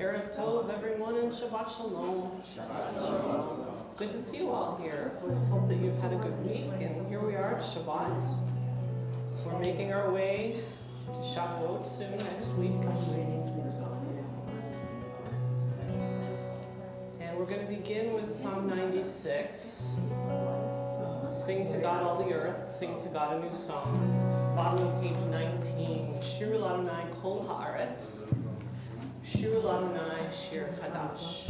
Erev Tov, everyone, and Shabbat Shalom. Shabbat Shalom. It's good to see you all here. We hope that you've had a good week, and here we are at Shabbat. We're making our way to Shabbat soon, next week. And we're going to begin with Psalm 96. Sing to God all the earth, sing to God a new song. Bottom of page 19. Shir Adonai kol haaretz. Shir Adonai shir chadash.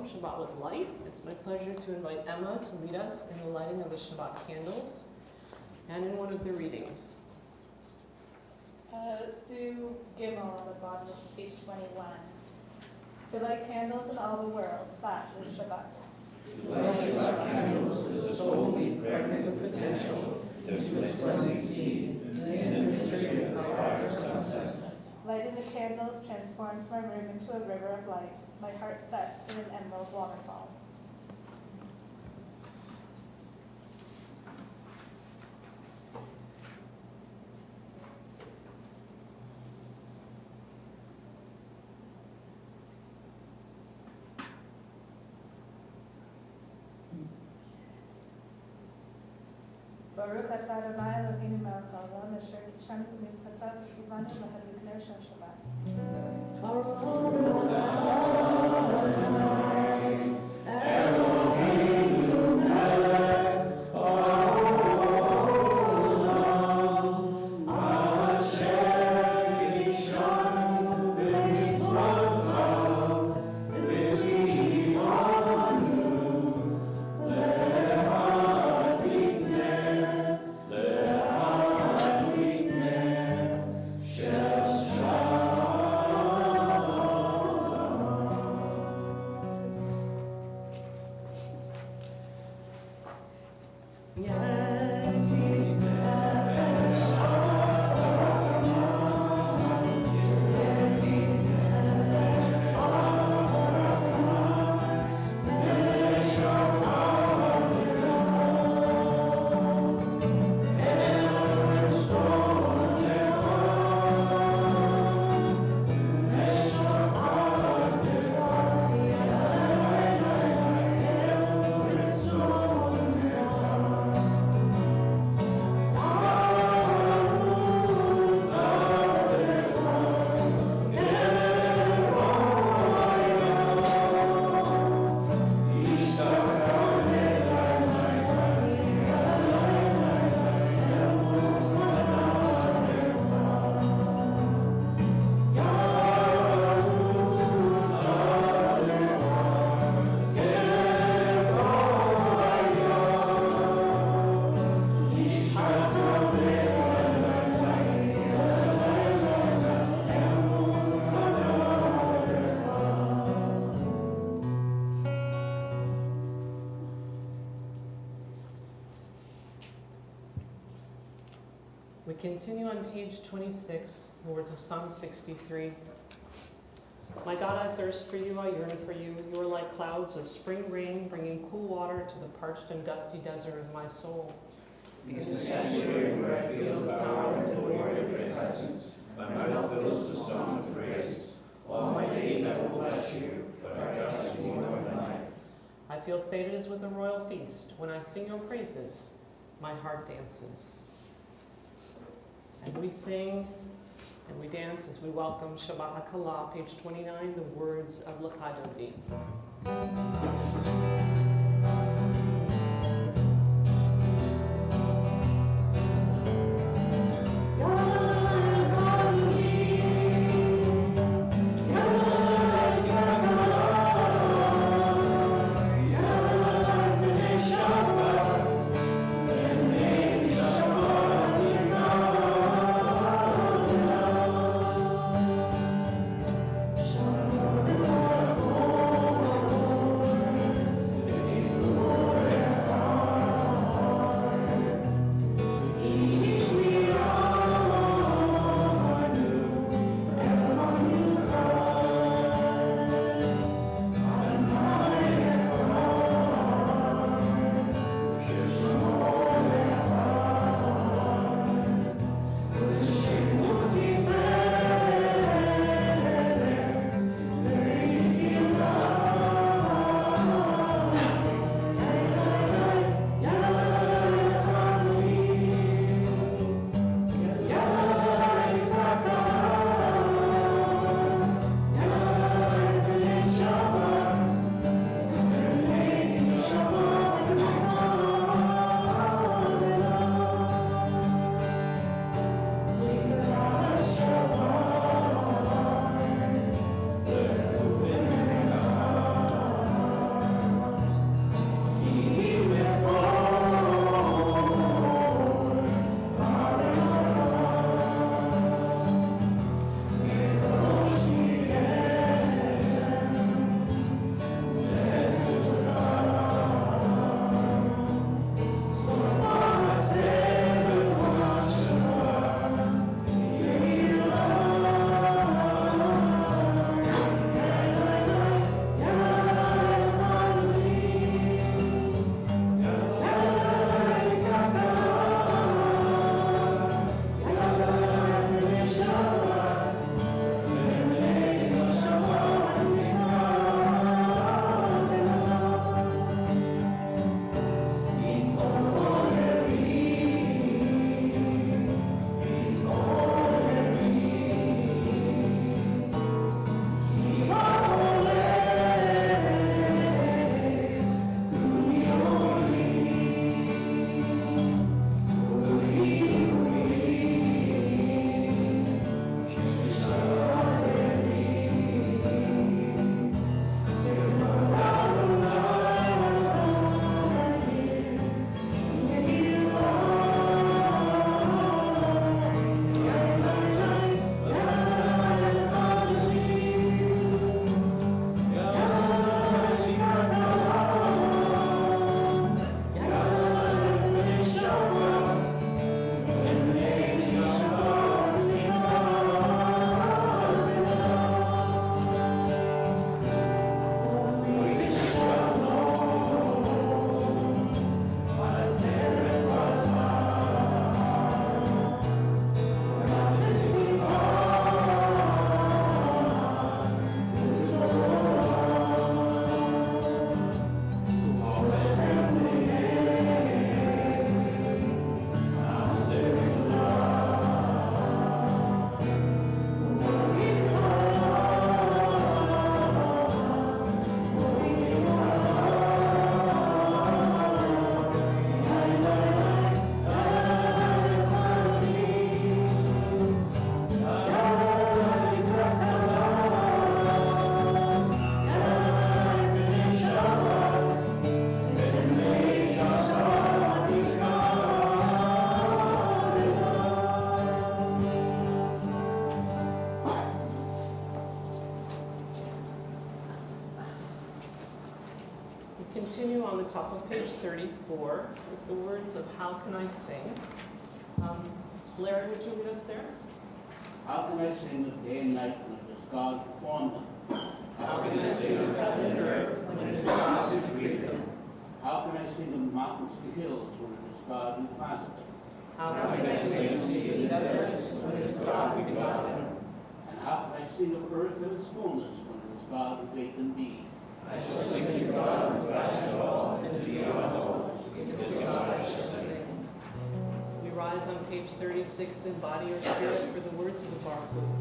Shabbat with light. It's my pleasure to invite Emma to lead us in the lighting of the Shabbat candles and in one of the readings. Let's do Gimel on the bottom of page 21. To light candles in all the world, that is Shabbat. To light Shabbat candles is a soul made pregnant with potential to express its seed in the mystery of Christ's concept. Lighting the candles transforms my room into a river of light. My heart sets in an emerald waterfall. Baruch atah Adonai Eloheinu melech haolam asher kishanu b'mizvotav v'tzivanu lahadlikner shel Shabbat. We continue on page 26, the words of Psalm 63. My God, I thirst for you, I yearn for you. You are like clouds of spring rain, bringing cool water to the parched and dusty desert of my soul. In the sanctuary where I feel the power and the glory of your presence, my mouth fills with songs of praise. All my days I will bless you, for I trust you more than life. I feel sated as with a royal feast. When I sing your praises, my heart dances. And we sing and we dance as we welcome Shabbat HaKalah, page 29, the words of Lecha Dodi. continue on the top of page 34 with the words of How Can I Sing? Larry, would you lead us there? How can I sing of day and night when it is God who formed them? How can I sing of heaven and earth when it is God who created them? How can I sing of mountains to hills when it is God who planted them? How How can I sing of seas and deserts when it is God who begot them? And how can I sing of earth and its fullness when it is God who made them be? I shall sing to God who fashioned all, and to God always, because to God I shall sing. We rise on page 36 in body or spirit for the words of the bar flute.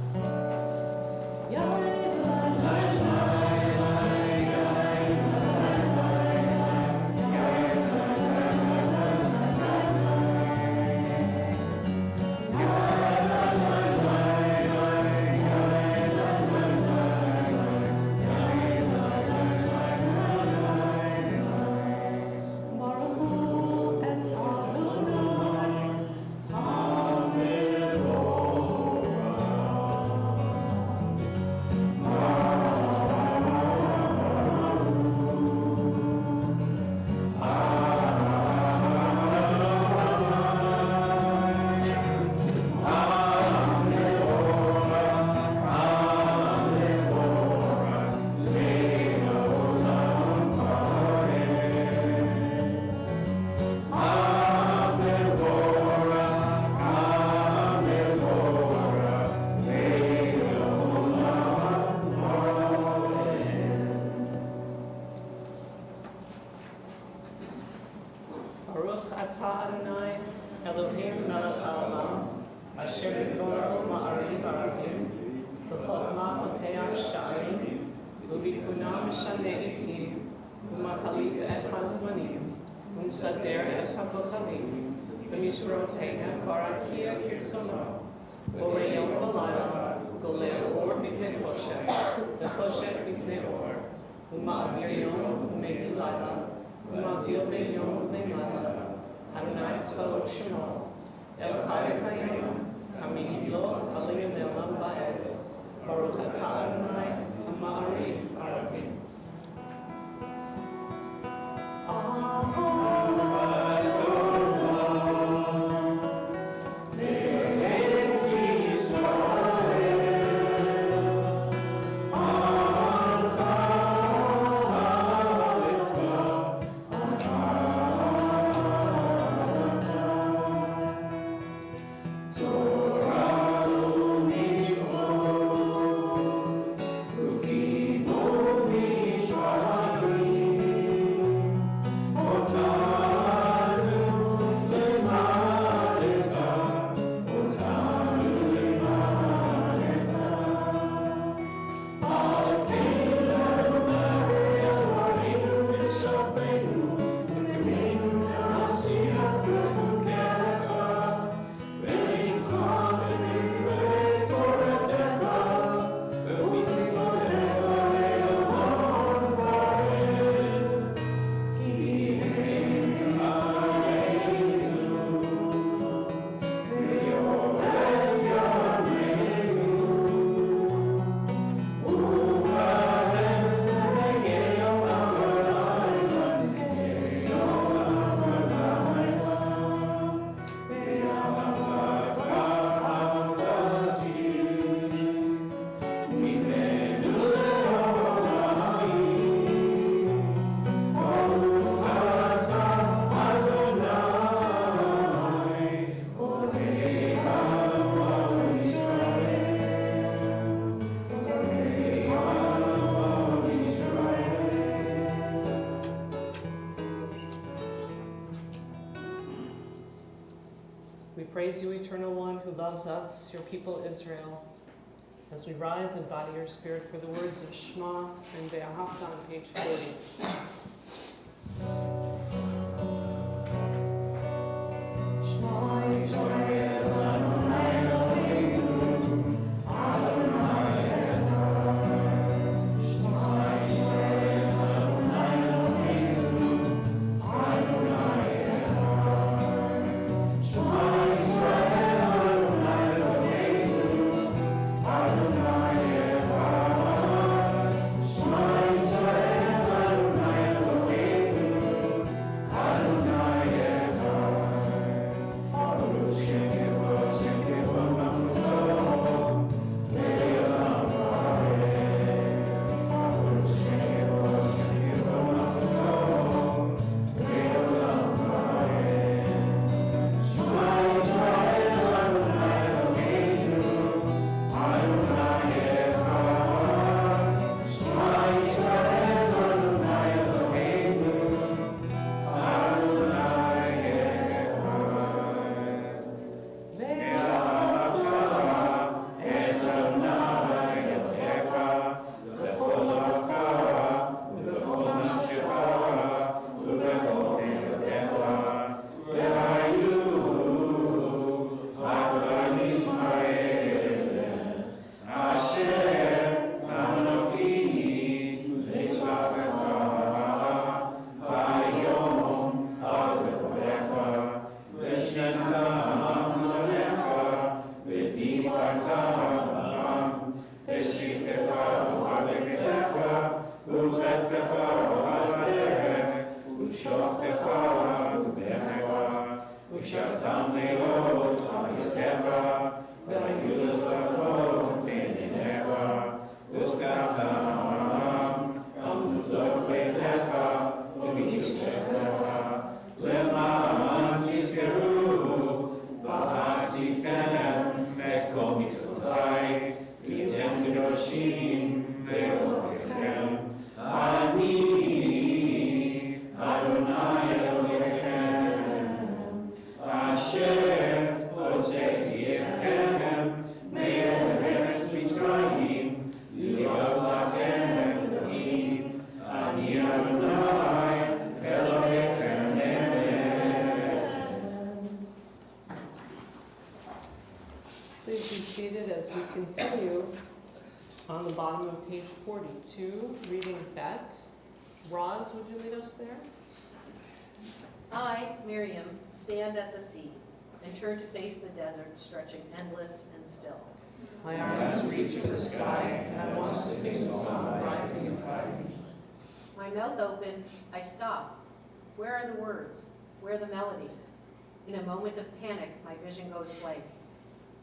Yahweh, Baruch atah Adonai, Elohim melech haolam, asher yigor ma'ariv arabim, b'chokhmah poteach sha'arim, u'bitbunah mishaneh itim, u'machalif et hazmanim, u'msader et hakochalim, b'mishrotehem barakia kirtzono, borei yom v'layla, goleh or mipnei choshech, v'choshech mipnei or, u'ma'avir yom u'meili layla, U'mavdil ben yom ben layla, Adonai tzvaot shemo, El chai v'kayim, Tamid yimloch alim le'olam va'ed, Baruch atah Adonai, ha'ma'ariv arabim. We praise you, Eternal One, who loves us, your people Israel, as we rise in body or spirit for the words of Shema and Be'ahavta on page 40. Shema Yisrael, Adonai Eloheinu, Adonai Echad. Shema Yisrael, Adonai Eloheinu, Adonai Echad. Shema Adonai Echad, Shema Yisrael, Adonai page 42, reading Bet. Roz, would you lead us there? I, Miriam, stand at the sea and turn to face the desert stretching endless and still. My arms reach to the sky, and I want to sing the song rising inside me. My mouth open, I stop. Where are the words? Where the melody? In a moment of panic, my vision goes blank.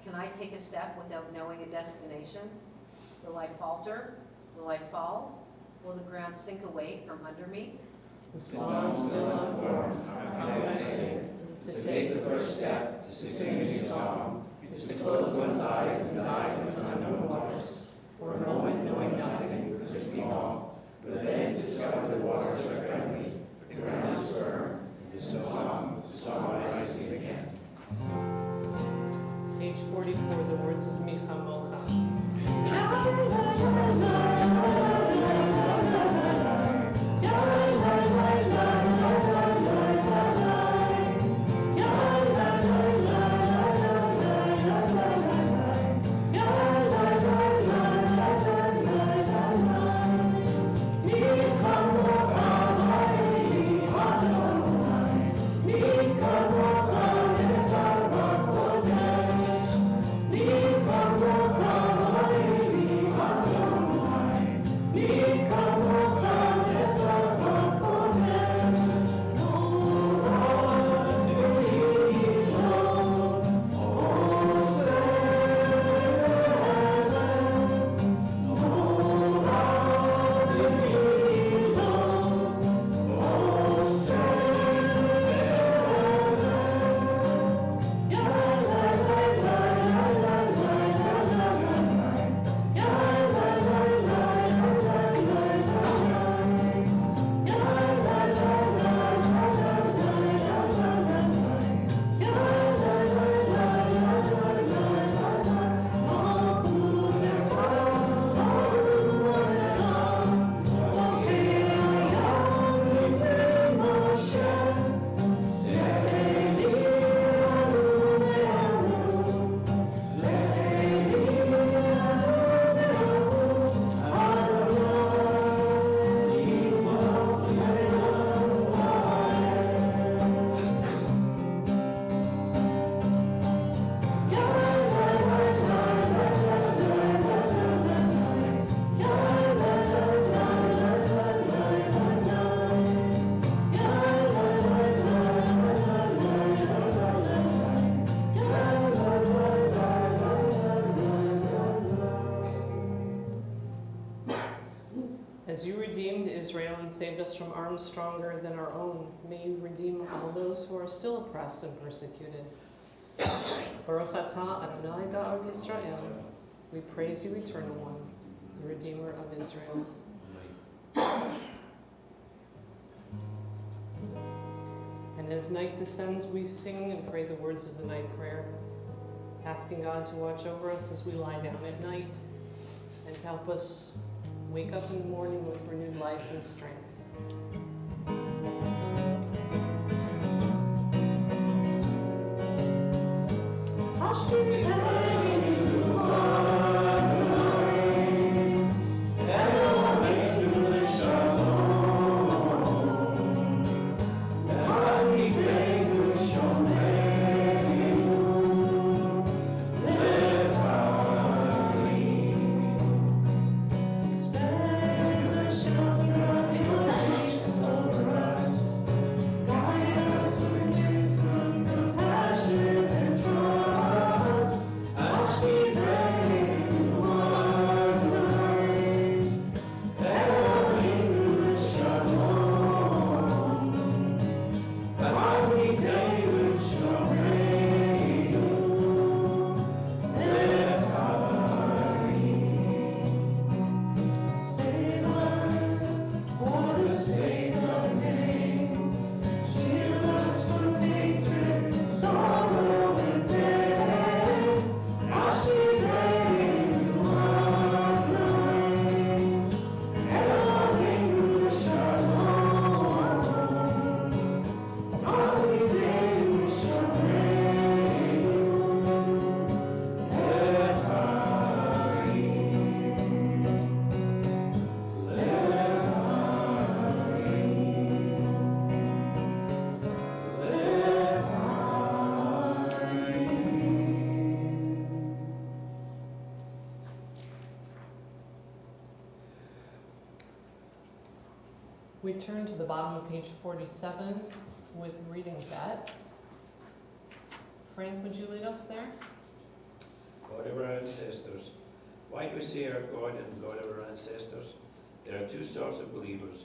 Can I take a step without knowing a destination? Will I falter? Will I fall? Will the ground sink away from under me? The song still unformed, how can I sing? To take the first step, to sing a new song, is to close one's eyes and dive into unknown waters. For a moment knowing nothing, risking all, but then discover the waters are friendly, the ground is firm, and the song rises again. Page 44, the words of Micha Mocha. As you redeemed Israel and saved us from arms stronger than our own, may you redeem all those who are still oppressed and persecuted. Baruch atah Adonai Ga'al Yisrael. We praise you, Eternal One, the Redeemer of Israel. And as night descends, we sing and pray the words of the night prayer, asking God to watch over us as we lie down at night and to help us wake up in the morning with renewed life and strength. We turn to the bottom of page 47 with reading that. Frank, would you lead us there? God of our ancestors. Why do we say our God and God of our ancestors? There are two sorts of believers.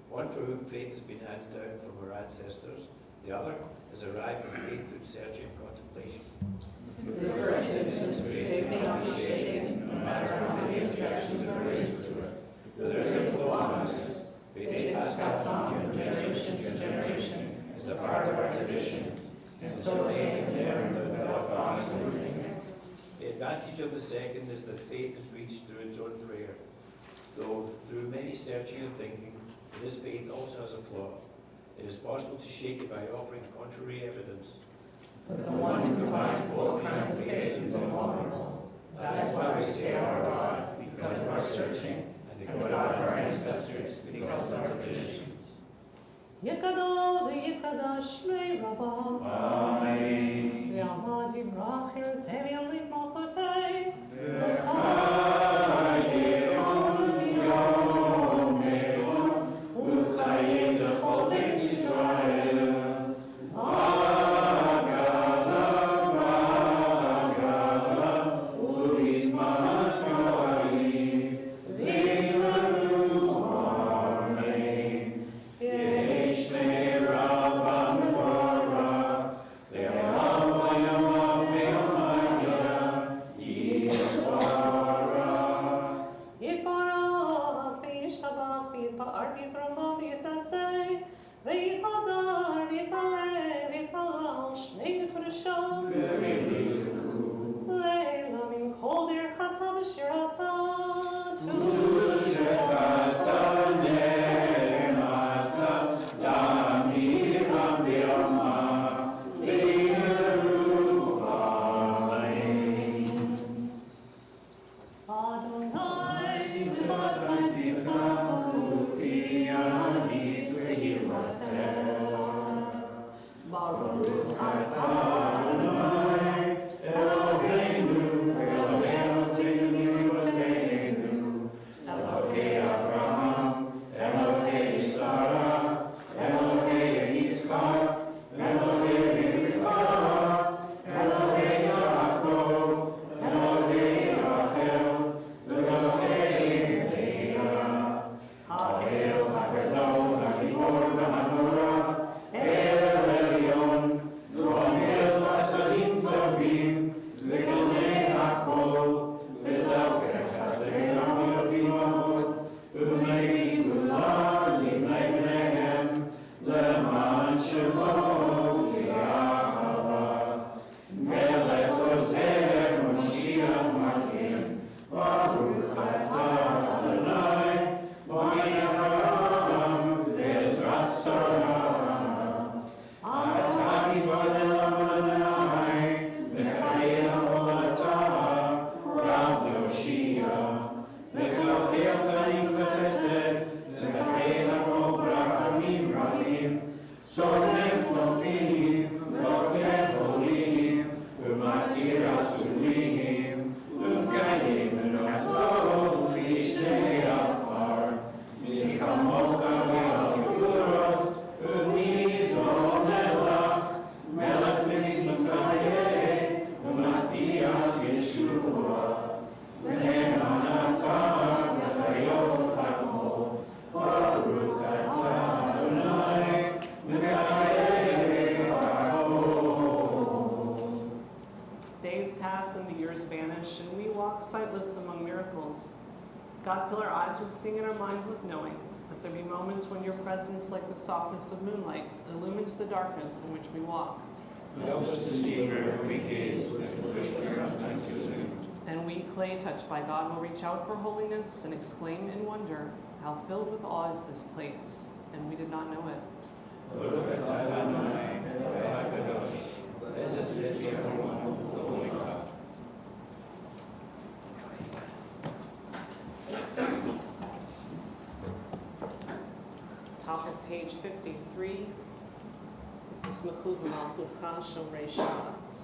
One for whom faith has been handed down from our ancestors. The other has arrived at faith through searching and contemplation. In the first instance, faith cannot be shaken, no matter how many objections are raised to it. But there is a flow on us. Faith has passed on from generation to generation as a part of our tradition, and so they and learn without thought and reasoning. The advantage of the second is that faith is reached through its own prayer. Though through many searching and thinking, this faith also has a flaw. It is possible to shake it by offering contrary evidence. But the one who combines both kinds of faith is invulnerable. That is why we say our God, because of our searching, and the God of our ancestors, because of our tradition. Yekadol v'yikadash shmei Rabbah. Amen. V'yamad yivrach yirtei v'yamlik malchutei. V'chayeon yom me'on u'chayei l'chol beit Yisrael. God, fill our eyes with seeing and our minds with knowing. Let there be moments when your presence, like the softness of moonlight, illumines the darkness in which we walk. Help us to see where every gaze which wish for our thanks to sing. And we, clay touched by God, will reach out for holiness and exclaim in wonder, how filled with awe is this place, and we did not know it. Top of page 53, Yismachu b'malchucha shomrei Shabbat.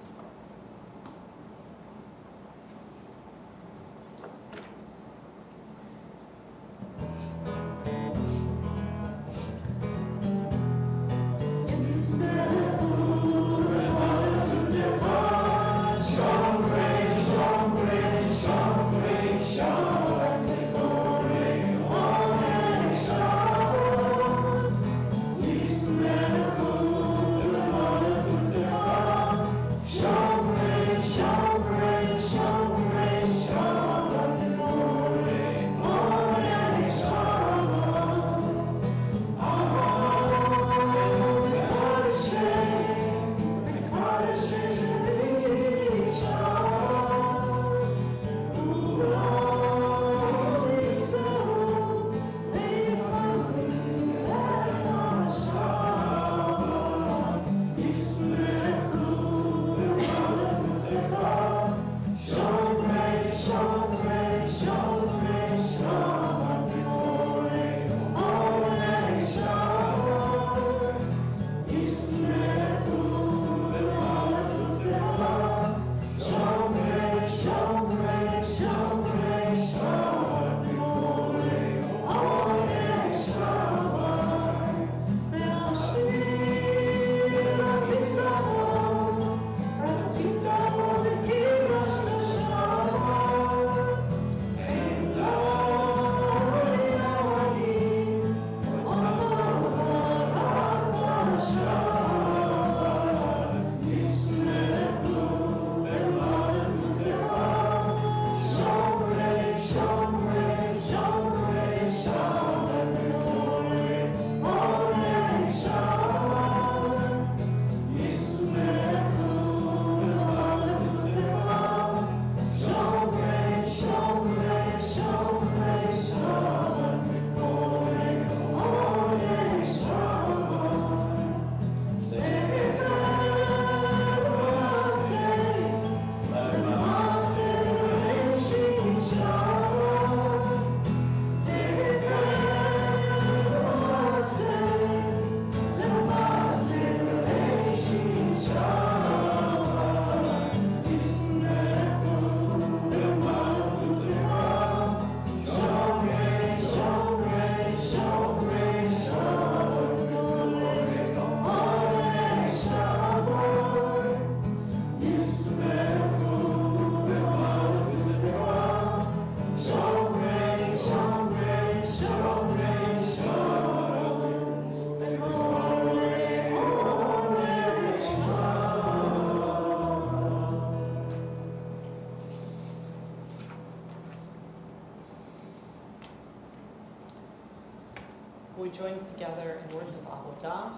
We join together in words of avodah,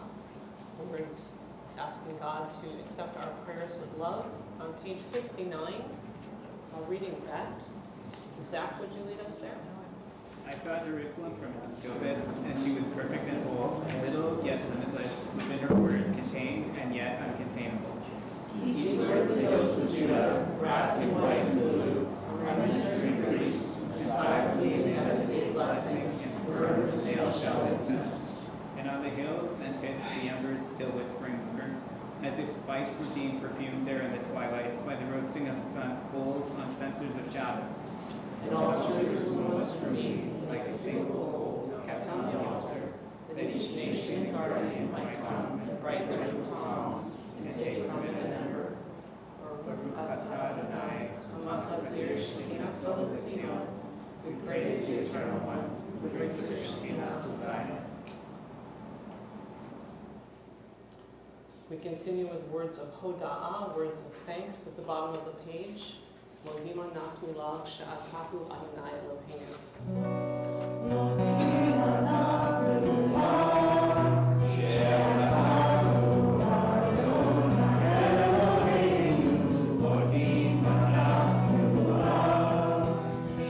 words asking God to accept our prayers with love. On page 59, reading that. Zach, would you lead us there? I saw Jerusalem from its scopus, and she was perfect and whole, little yet limitless, within her borders contained and yet uncontainable. Eastward the hills of Judah, wrapped in white and blue, are ministering priests, silently meditate blessing, and burn the snail shell incense. And on the hills and pits the embers still whispering hunger, as if spice were being perfumed there in the twilight by the roasting of the sun's coals on censers of shadows. And all Jerusalem was for me like a single coal kept on the altar, that each nation and guardian might come and bright red tongs and take from it an ember. We praise the Eternal One, who brings the Shekinah to Zion. We continue with words of hoda'ah, words of thanks at the bottom of the page. Modim anachnu lach she'atahu Adonai Eloheinu. Modim anachnu lach she'atahu Adonai Eloheinu. Modim anachnu lach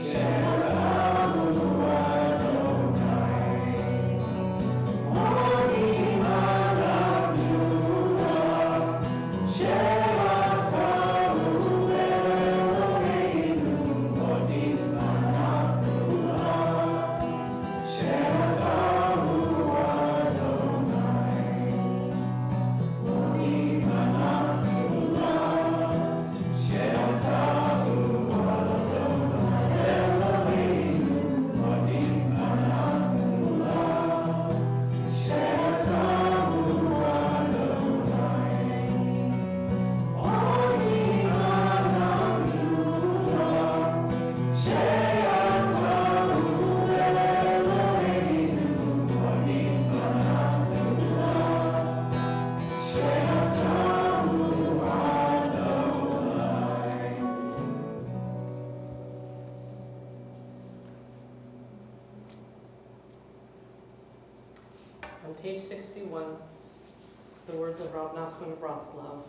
she'atahu Adonai. Modim anachnu lach she'atahu On page 61, the words of Rav Nachman of Wroclaw.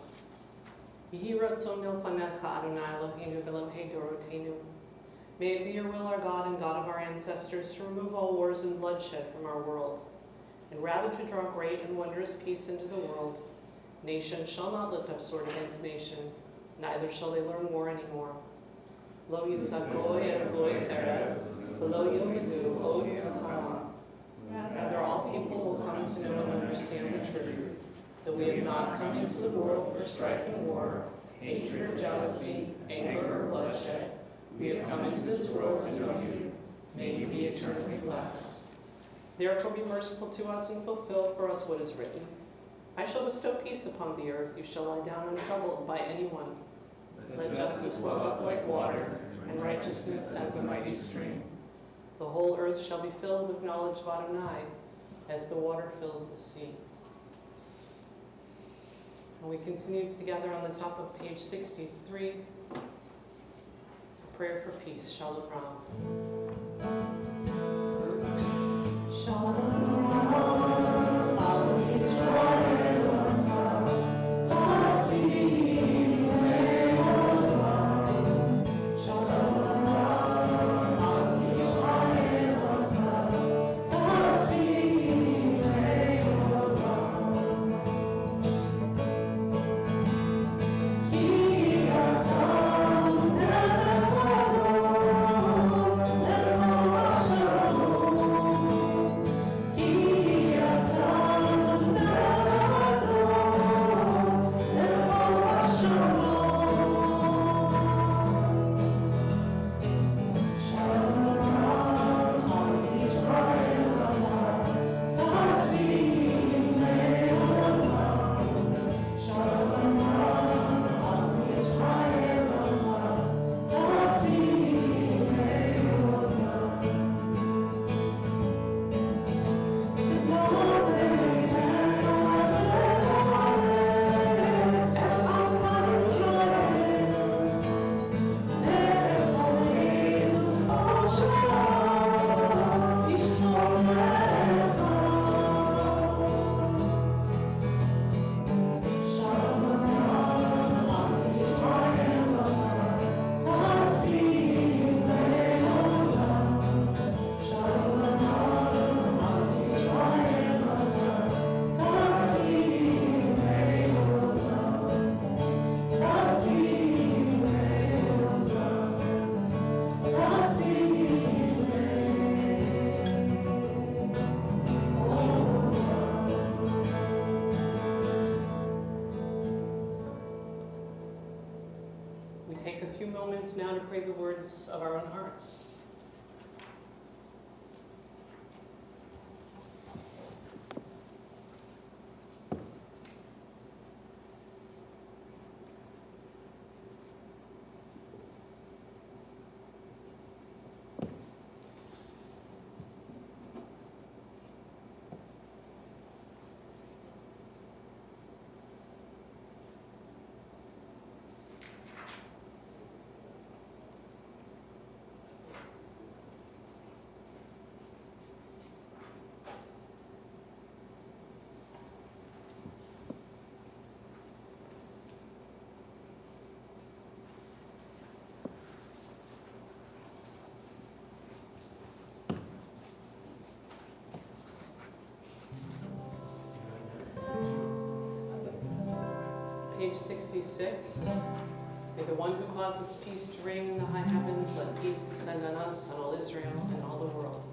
Yehi ratzon milfanecha Adonai Eloheinu v'elohei dorotenu. May it be your will, our God and God of our ancestors, to remove all wars and bloodshed from our world, and rather to draw great and wondrous peace into the world. Nation shall not lift up sword against nation, neither shall they learn war anymore. Lo yisagoy et goy Erev, v'lo yilmedu od v'chama. Rather, all people will come to know and understand the truth, that we have not come into the world for strife and war, hatred or jealousy, anger or bloodshed. We have come into this world to know you. May you be eternally blessed. Therefore be merciful to us and fulfill for us what is written. I shall bestow peace upon the earth. You shall lie down untroubled by anyone. Let justice well up like water, and righteousness as a mighty stream. The whole earth shall be filled with knowledge of Adonai, as the water fills the sea. And we continue together on the top of page 63, a prayer for peace, Shalom Rav. Shalom Rav, Al Yisrael, Tasi. Oh now to pray the words of our own hearts. Page 66. May the one who causes peace to reign in the high heavens, let peace descend on us, on all Israel, and all the world.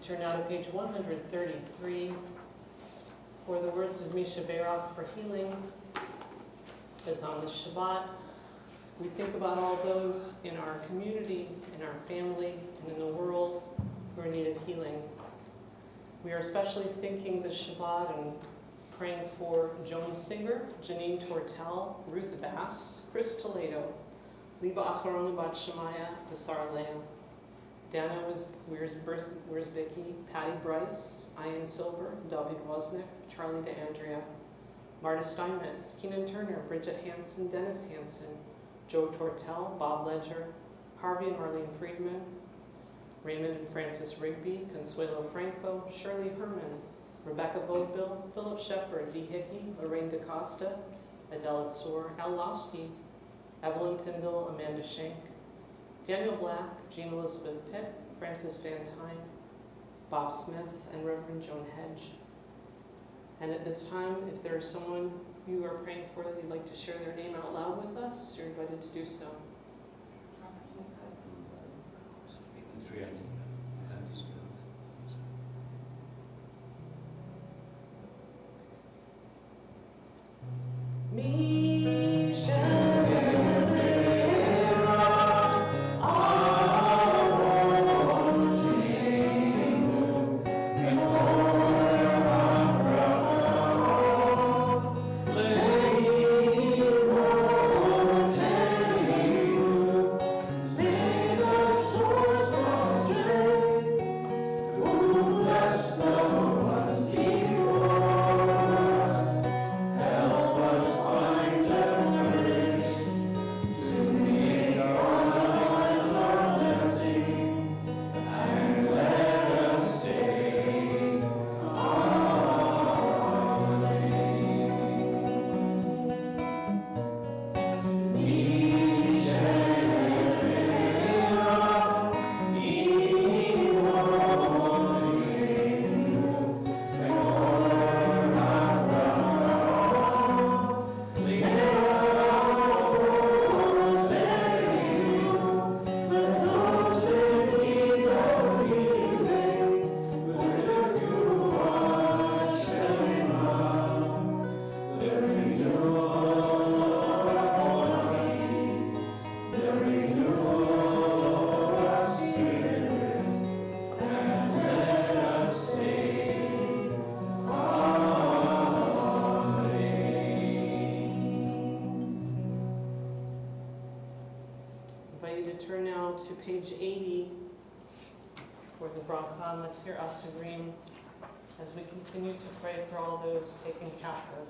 Turn now to page 133 for the words of Misha Barak for healing. As on the Shabbat, we think about all those in our community, in our family, and in the world who are in need of healing. We are especially thinking this Shabbat and praying for Joan Singer, Janine Tortel, Ruth Bass, Chris Toledo, Liba Acharon Bat Shemaya, Basar Leah, Dana Wiersbicki, Patty Bryce, Ian Silver, David Wozniak, Charlie DeAndrea, Marta Steinmetz, Keenan Turner, Bridget Hansen, Dennis Hansen, Joe Tortel, Bob Ledger, Harvey and Marlene Friedman, Raymond and Francis Rigby, Consuelo Franco, Shirley Herman, Rebecca Vaudeville, Philip Shepard, Dee Hickey, Lorraine DaCosta, Adela Soar, Al Lofsky, Evelyn Tyndall, Amanda Schenk, Daniel Black, Jean Elizabeth Pitt, Francis Van Tyne, Bob Smith, and Reverend Joan Hedge. And at this time, if there is someone you are praying for that you'd like to share their name out loud with us, you're invited to do so. to turn now to page 80 for the Bracha Matir Asurim as we continue to pray for all those taken captive.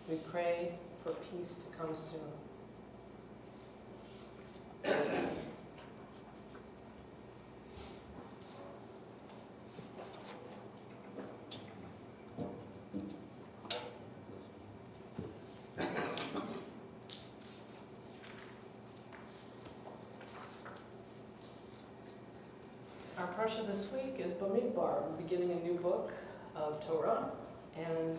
We pray for peace to come soon. Our parsha this week is Bamidbar. We're beginning a new book of Torah, and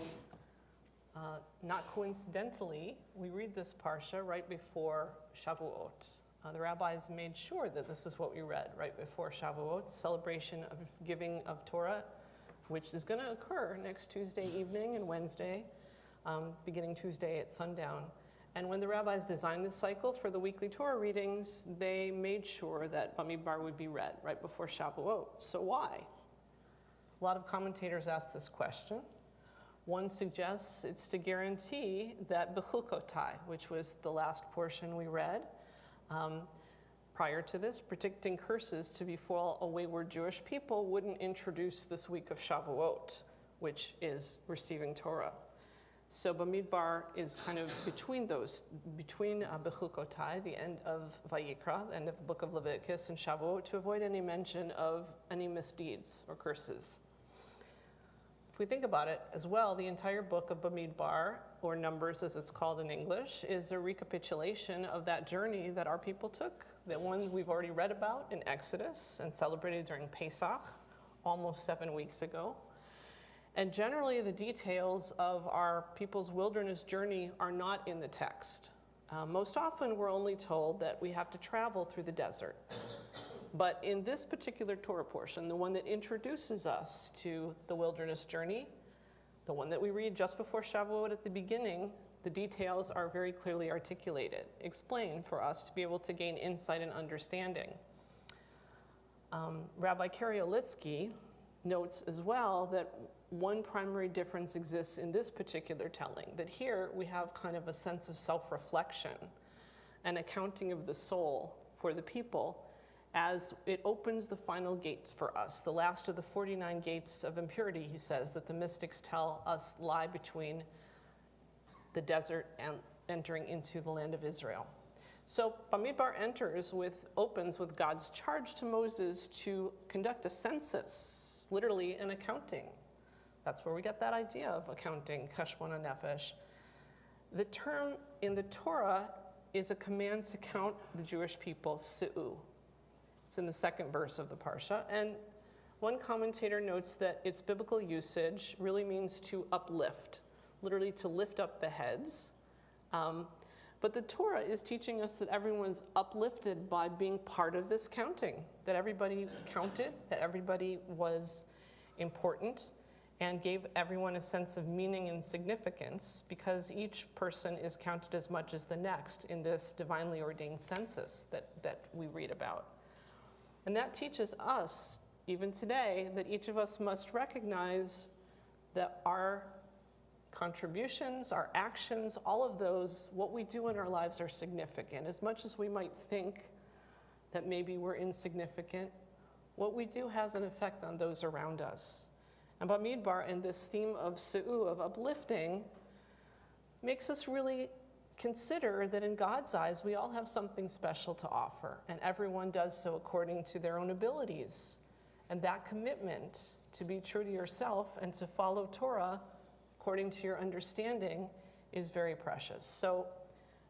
not coincidentally, we read this parsha right before Shavuot. The rabbis made sure that this is what we read right before Shavuot, the celebration of giving of Torah, which is going to occur next Tuesday evening and Wednesday, beginning Tuesday at sundown. And when the rabbis designed this cycle for the weekly Torah readings, they made sure that Bamidbar would be read right before Shavuot. So why? A lot of commentators ask this question. One suggests it's to guarantee that Bechukotai, which was the last portion we read prior to this, predicting curses to befall a wayward Jewish people, wouldn't introduce this week of Shavuot, which is receiving Torah. So Bamidbar is kind of between Bechukotai, the end of Vayikra, the end of the book of Leviticus, and Shavuot, to avoid any mention of any misdeeds or curses. If we think about it as well, the entire book of Bamidbar, or Numbers as it's called in English, is a recapitulation of that journey that our people took, the one we've already read about in Exodus and celebrated during Pesach almost 7 weeks ago. And generally, the details of our people's wilderness journey are not in the text. Most often, we're only told that we have to travel through the desert. But in this particular Torah portion, the one that introduces us to the wilderness journey, the one that we read just before Shavuot at the beginning, the details are very clearly articulated, explained for us to be able to gain insight and understanding. Rabbi Kariolitsky notes as well that one primary difference exists in this particular telling, that here we have kind of a sense of self-reflection and accounting of the soul for the people as it opens the final gates for us, the last of the 49 gates of impurity, he says, that the mystics tell us lie between the desert and entering into the land of Israel. So Bamidbar opens with God's charge to Moses to conduct a census, literally an accounting. That's where we get that idea of accounting, cheshbon nefesh. The term in the Torah is a command to count the Jewish people, se'u. It's in the second verse of the Parsha. And one commentator notes that its biblical usage really means to uplift, literally to lift up the heads. But the Torah is teaching us that everyone's uplifted by being part of this counting, that everybody counted, that everybody was important, and gave everyone a sense of meaning and significance, because each person is counted as much as the next in this divinely ordained census that we read about. And that teaches us, even today, that each of us must recognize that our contributions, our actions, all of those, what we do in our lives are significant. As much as we might think that maybe we're insignificant, what we do has an effect on those around us. And Bamidbar, in this theme of se'u, of uplifting, makes us really consider that in God's eyes, we all have something special to offer, and everyone does so according to their own abilities. And that commitment to be true to yourself and to follow Torah according to your understanding is very precious. So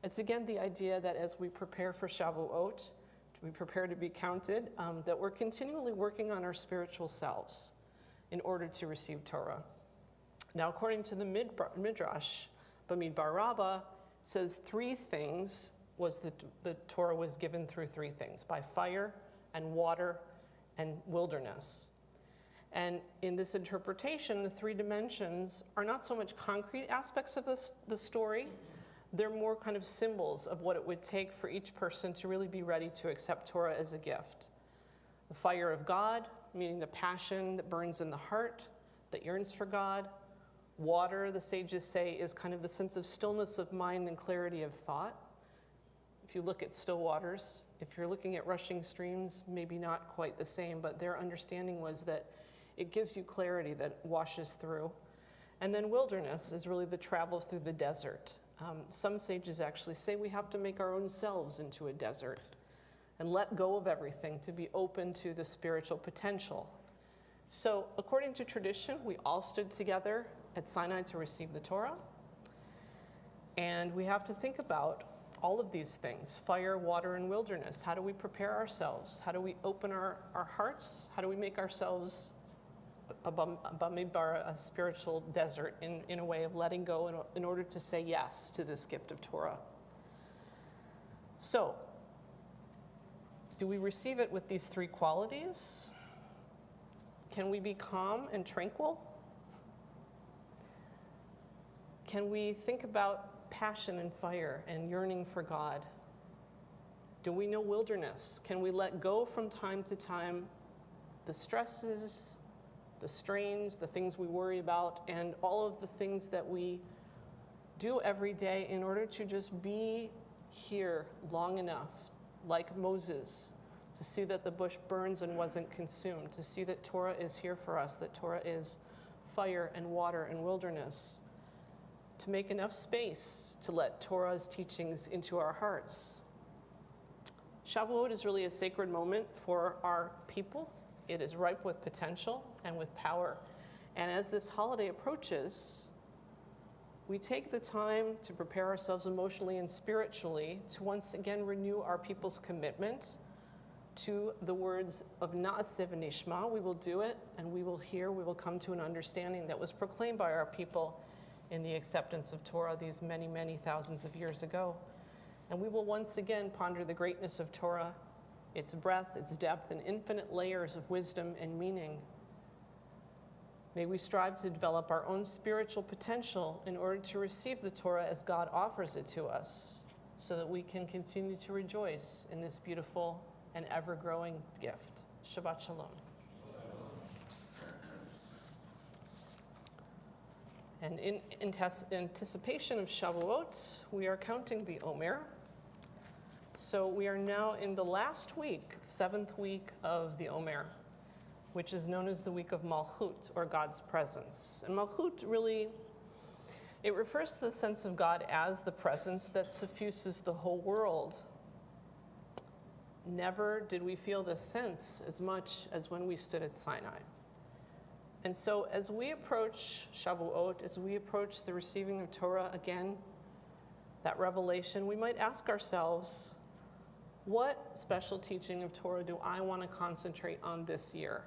it's again the idea that as we prepare for Shavuot, we prepare to be counted, that we're continually working on our spiritual selves in order to receive Torah. Now, according to the Midrash, Bamidbar Rabbah says three things was the Torah was given through three things: by fire and water and wilderness. And in this interpretation, the three dimensions are not so much concrete aspects of the story, they're more kind of symbols of what it would take for each person to really be ready to accept Torah as a gift. The fire of God, meaning the passion that burns in the heart, that yearns for God. Water, the sages say, is kind of the sense of stillness of mind and clarity of thought. If you look at still waters, if you're looking at rushing streams, maybe not quite the same, but their understanding was that it gives you clarity that washes through. And then wilderness is really the travel through the desert. Some sages actually say we have to make our own selves into a desert and let go of everything to be open to the spiritual potential. So according to tradition, we all stood together at Sinai to receive the Torah. And we have to think about all of these things: fire, water, and wilderness. How do we prepare ourselves? How do we open our hearts? How do we make ourselves a spiritual desert in a way of letting go in order to say yes to this gift of Torah? So, do we receive it with these three qualities? Can we be calm and tranquil? Can we think about passion and fire and yearning for God? Do we know wilderness? Can we let go from time to time the stresses, the strains, the things we worry about, and all of the things that we do every day in order to just be here long enough, like Moses, to see that the bush burns and wasn't consumed, to see that Torah is here for us, that Torah is fire and water and wilderness, to make enough space to let Torah's teachings into our hearts. Shavuot is really a sacred moment for our people. It is ripe with potential and with power. And as this holiday approaches, we take the time to prepare ourselves emotionally and spiritually to once again renew our people's commitment to the words of Na'aseh v'nishma. We will do it, and we will hear, we will come to an understanding that was proclaimed by our people in the acceptance of Torah these many, many thousands of years ago. And we will once again ponder the greatness of Torah, its breadth, its depth, and infinite layers of wisdom and meaning. May we strive to develop our own spiritual potential in order to receive the Torah as God offers it to us, so that we can continue to rejoice in this beautiful and ever-growing gift. Shabbat Shalom. And in anticipation of Shavuot, we are counting the Omer. So we are now in the last week, 7th week of the Omer, which is known as the week of Malchut, or God's presence. And Malchut really, it refers to the sense of God as the presence that suffuses the whole world. Never did we feel this sense as much as when we stood at Sinai. And so as we approach Shavuot, as we approach the receiving of Torah again, that revelation, we might ask ourselves, what special teaching of Torah do I want to concentrate on this year?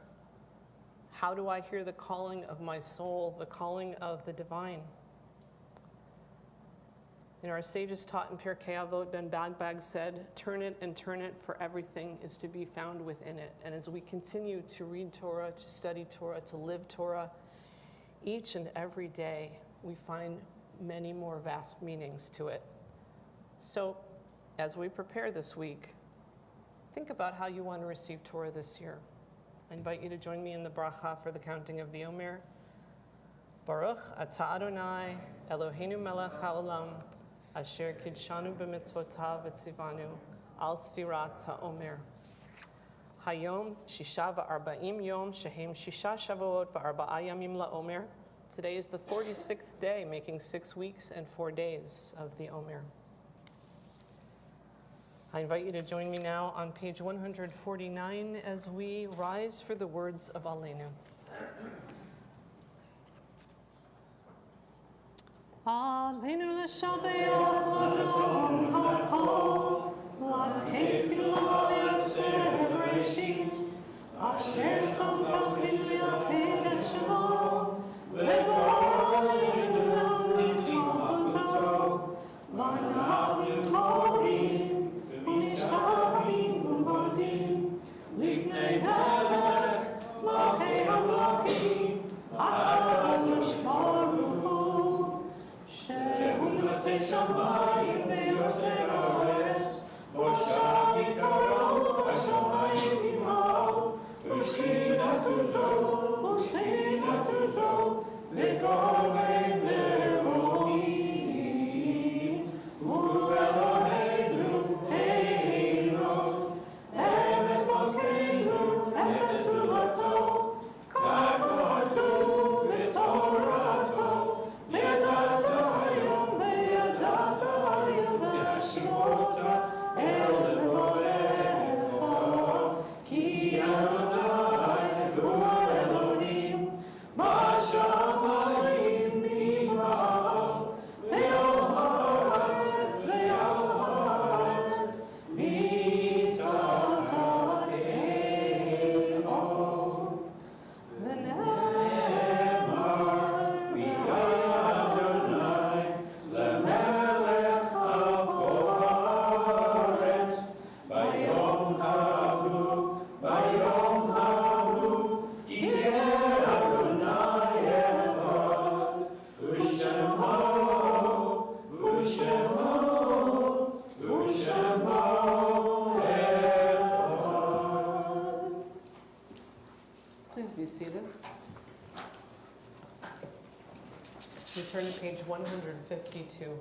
How do I hear the calling of my soul, the calling of the divine? Our sages taught in Pirkei Avot, Ben Bagbag said, turn it, for everything is to be found within it. And as we continue to read Torah, to study Torah, to live Torah, each and every day we find many more vast meanings to it. So as we prepare this week, think about how you want to receive Torah this year. I invite you to join me in the bracha for the counting of the Omer. Baruch atah Adonai, Eloheinu melech haolam, asher kidshanu b'mitzvotav v'tzivanu, al sfirat ha'omer. Hayom shisha v'arba'im yom, shehem shisha shavuot v'arba'a yamim la'omer. Today is the 46th day, making 6 weeks and 4 days of the Omer. I invite you to join me now on page 149 as we rise for the words of Aleinu. Aleinu l'shabeach l'adon ha'kol, l'ateit g'loi celebration, asher samchokin v'yachid et shemo, v'go'aleinu l'amrichim v'nachnu torim, v'nishtachavim u'bodim, lifnei melech, malchei hamlachim, HaKadosh Baruch Hu, שהוא נוטה שמיים ויוצר הארץ, מושב יקרו השמיים עמו, ושכינתו זו, וגורם לאלוהים, הוא אלוהינו, אלוהינו, אמש מלכנו, אפס תורתו, כך כתוב בתורתו, וידעת היום והשמות אל לבבך, כי אדוני הוא האלוהים בשמיים ממעל, ועל הארץ מתחת אלוהו. Please be seated. We turn to page 152.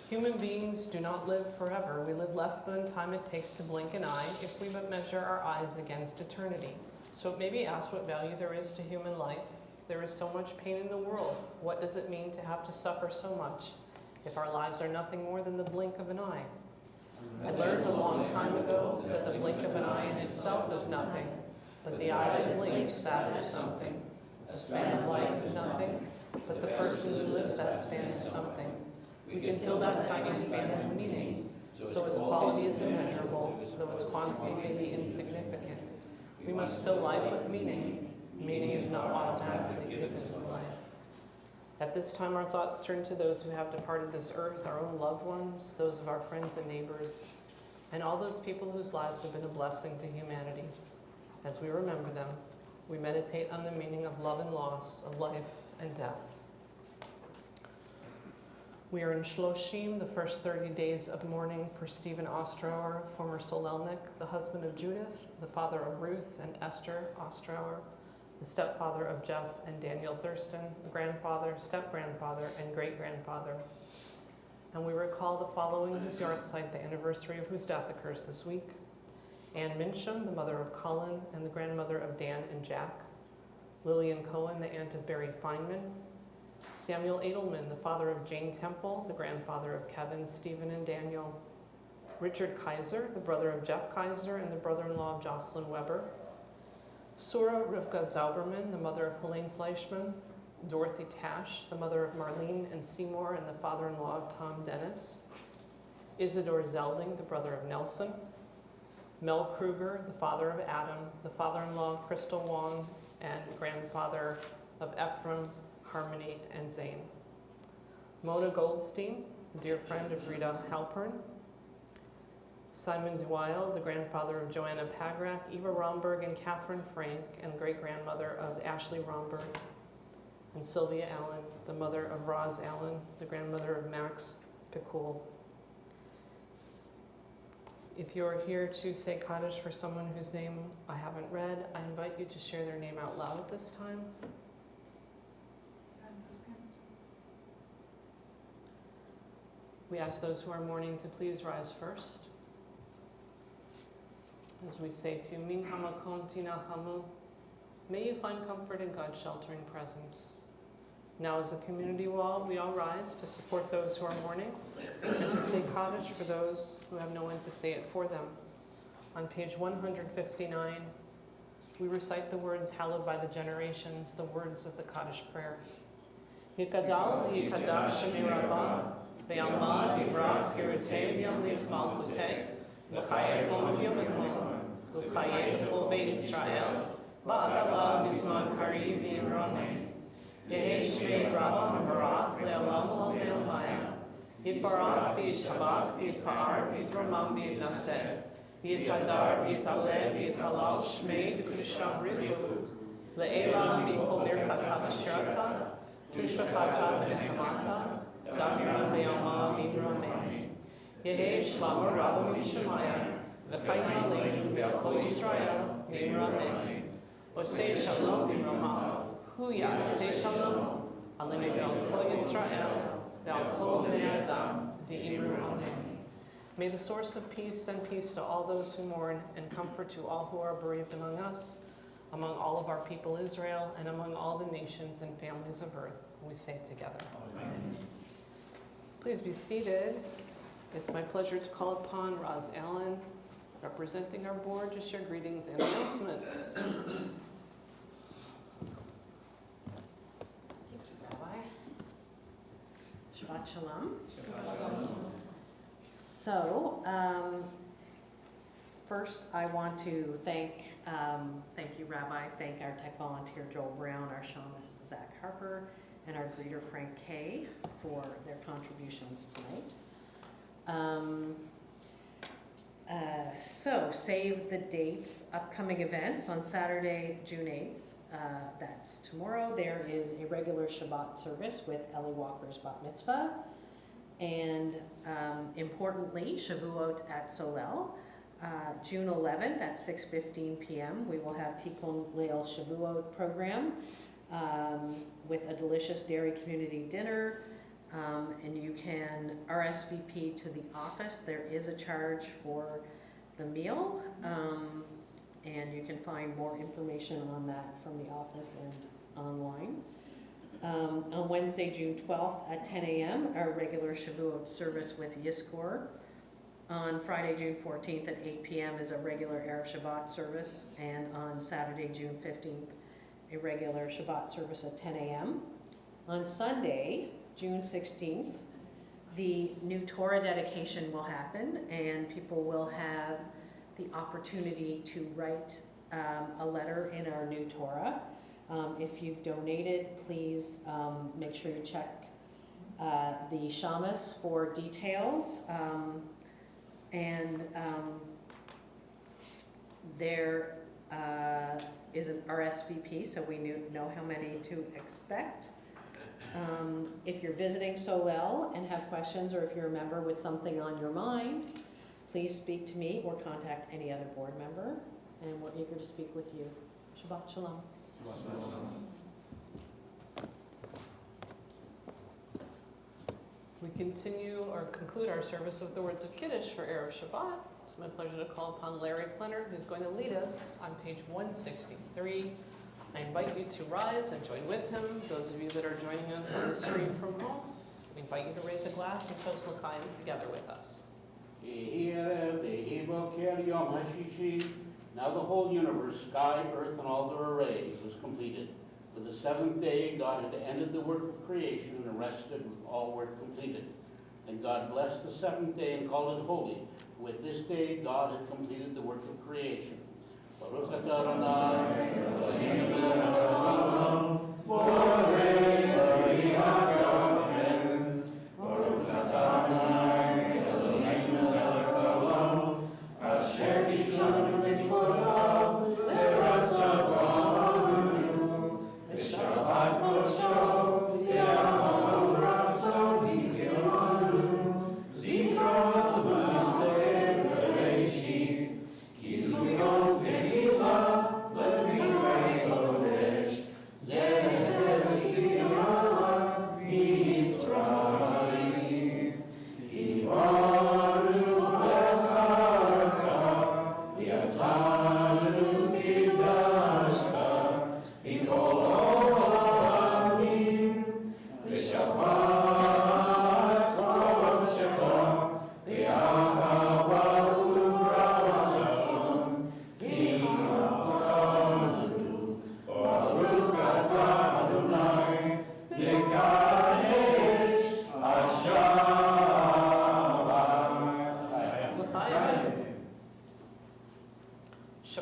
Human beings do not live forever. We live less than the time it takes to blink an eye if we but measure our eyes against eternity. So it may be asked what value there is to human life. There is so much pain in the world. What does it mean to have to suffer so much if our lives are nothing more than the blink of an eye? I learned a long time ago that the blink of an eye in itself is nothing, but the eye that blinks, that is something. A span of life is nothing, but the person who lives that span is something. We can fill that tiny span with meaning, so its quality is immeasurable, though its quantity may be insignificant. We must fill life with meaning. Meaning is not automatically given to life. At this time, our thoughts turn to those who have departed this earth, our own loved ones, those of our friends and neighbors, and all those people whose lives have been a blessing to humanity. As we remember them, we meditate on the meaning of love and loss, of life and death. We are in Shloshim, the first 30 days of mourning for Stephen Ostrower, former Solelnik, the husband of Judith, the father of Ruth and Esther Ostrower, the stepfather of Jeff and Daniel Thurston, grandfather, step-grandfather, and great-grandfather. And we recall the following whose yahrzeit, the anniversary of whose death occurs this week. Ann Minsham, the mother of Colin and the grandmother of Dan and Jack. Lillian Cohen, the aunt of Barry Feynman. Samuel Edelman, the father of Jane Temple, the grandfather of Kevin, Stephen, and Daniel. Richard Kaiser, the brother of Jeff Kaiser and the brother-in-law of Jocelyn Weber. Sura Rivka Zauberman, the mother of Helene Fleischman. Dorothy Tash, the mother of Marlene and Seymour and the father-in-law of Tom Dennis. Isidore Zelding, the brother of Nelson. Mel Kruger, the father of Adam, the father-in-law of Crystal Wong and grandfather of Ephraim, Harmony, and Zane. Mona Goldstein, the dear friend of Rita Halpern. Simon Dwyle, the grandfather of Joanna Pagrack, Eva Romberg, and Catherine Frank, and great-grandmother of Ashley Romberg. And Sylvia Allen, the mother of Roz Allen, the grandmother of Max Picoul. If you're here to say Kaddish for someone whose name I haven't read, I invite you to share their name out loud at this time. We ask those who are mourning to please rise first. As we say to Min Hamakom Tinachamu, may you find comfort in God's sheltering presence. Now as a community we all rise to support those who are mourning and to say Kaddish for those who have no one to say it for them. On page 159, we recite the words hallowed by the generations, the words of the Kaddish prayer. Yikadal yikadash shemei rabbah, ve'alma divrach yiratei v'yamlich malchutei, v'chayei chol v'yomechol, v'chayei techol beit Yisrael, v'adala b'zman kariv v'yimroneh. Yehi shmei rabbah v'barach le'olam v'al me'omaya. Yitbarach v'yishtabach v'yitpa'ar v'yitromam v'yitnaseh. V'yithadar v'yitaleh v'yitalal shmei v'kusham rivu. Le'elam v'yikol birchata v'shirata. Tushvachata v'nechamata. Damiran le'alma v'yimroneh. Yehi shlama rabba v'yishemaya. V'chayim aleinu v'yakol Yisrael v'yimroneh. Osei shalom v'yimroneh. Huya say shalom, alenu ve'al kol Yisrael, ve'al kol b'nei Adam, v'imru amen. May the source of peace send peace to all those who mourn and comfort to all who are bereaved among us, among all of our people Israel, and among all the nations and families of earth. We say together. Amen. Please be seated. It's my pleasure to call upon Roz Allen, representing our board, to share greetings and announcements. Shabbat Shalom. So, first I want to thank you, Rabbi, thank our tech volunteer Joel Brown, our shamus Zach Harper, and our greeter Frank Kay for their contributions tonight. So, save the dates, upcoming events on Saturday, June 8th. That's tomorrow. There is a regular Shabbat service with Ellie Walker's Bat Mitzvah. And importantly, Shavuot at Solel. June 11th at 6:15 p.m. we will have Tikkun Leil Shavuot program with a delicious dairy community dinner. And you can RSVP to the office. There is a charge for the meal. And you can find more information on that from the office and online. On Wednesday, June 12th at 10 a.m., our regular Shavuot service with Yiskor. On Friday, June 14th at 8 p.m. is a regular Erev Shabbat service. And on Saturday, June 15th, a regular Shabbat service at 10 a.m. On Sunday, June 16th, the new Torah dedication will happen, and people will have the opportunity to write a letter in our new Torah. If you've donated, please make sure you check the shamus for details. There is an RSVP, so we know how many to expect. If you're visiting Solel and have questions, or if you're a member with something on your mind, please speak to me or contact any other board member, and we're eager to speak with you. Shabbat Shalom. We continue or conclude our service with the words of Kiddush for Erev Shabbat. It's my pleasure to call upon Larry Plenner, who's going to lead us on page 163. I invite you to rise and join with him. Those of you that are joining us on the stream from home, we invite you to raise a glass and toast l'chaim together with us. Now the whole universe, sky, earth, and all their array, was completed. For the seventh day, God had ended the work of creation and rested with all work completed. And God blessed the seventh day and called it holy. With this day, God had completed the work of creation. Baruch atah Adonai, Eloheinu melech haolam, borei v'yachdav. Baruch atah Adonai, Eloheinu melech haolam, asher kishanu b'mitzvotav, le'ratzah b'anu, v'shabbat kodsho, ya'amol ratzah b'kirmanu, zikra l'ma'aseh b'reishit, kilu yom tehillah, l'mivrei kodesh, zeh tefillah,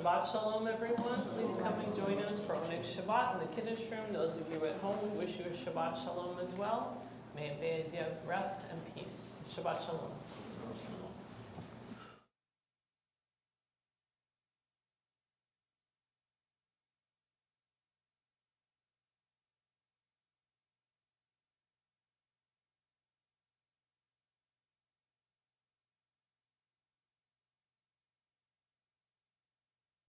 Shabbat Shalom, everyone. Please come and join us for Oneg Shabbat in the Kiddush room. Those of you at home, we wish you a Shabbat Shalom as well. May it be a day of rest and peace. Shabbat Shalom.